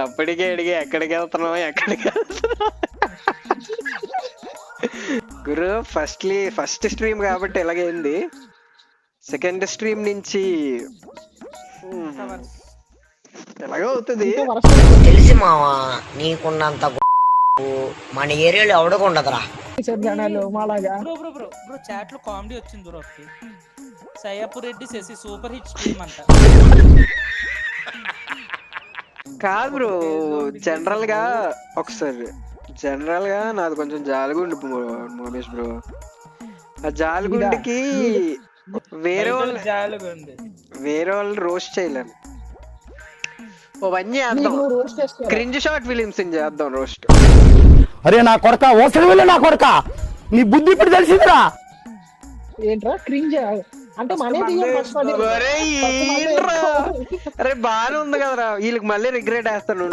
అప్పటికే అడిగి ఎక్కడికి వెళ్తున్నావు ఎక్కడికి వెళ్తున్నావు గురు. ఫస్ట్ స్ట్రీమ్ కాబట్టి ఎలాగైంది, సెకండ్ స్ట్రీమ్ నుంచి ఎలాగో అవుతుంది. తెలిసి మావా నీకున్నంత మన ఏరియాలో ఎవడకుండదురా. బ్రో చాట్ లో కామెడీ వచ్చింది bro. Sayyapur Reddy Sasi super hit stream అంట. కాదు బ్రో, జనరల్ గా నాది కొంచెం జాలిగుండు మోమేష్ బ్రో. ఆ జాలిగుండికి వేరే వాళ్ళు రోస్ట్ చేయలేను. ఓ పని చేద్దాం, క్రింజ్ షార్ట్ ఫిలిమ్స్ చేద్దాం రోస్ట్. అరే నా కొడక ఓసరి వెళ్ళి నా కొడక, నీ బుద్ధి ఇప్పుడు తెలిసిందిరా. ఏంట్రా క్రింజ్ అంటే అరే బానే ఉంది కదరా, వీళ్ళకి మళ్ళీ రిగ్రెట్ వేస్తాను.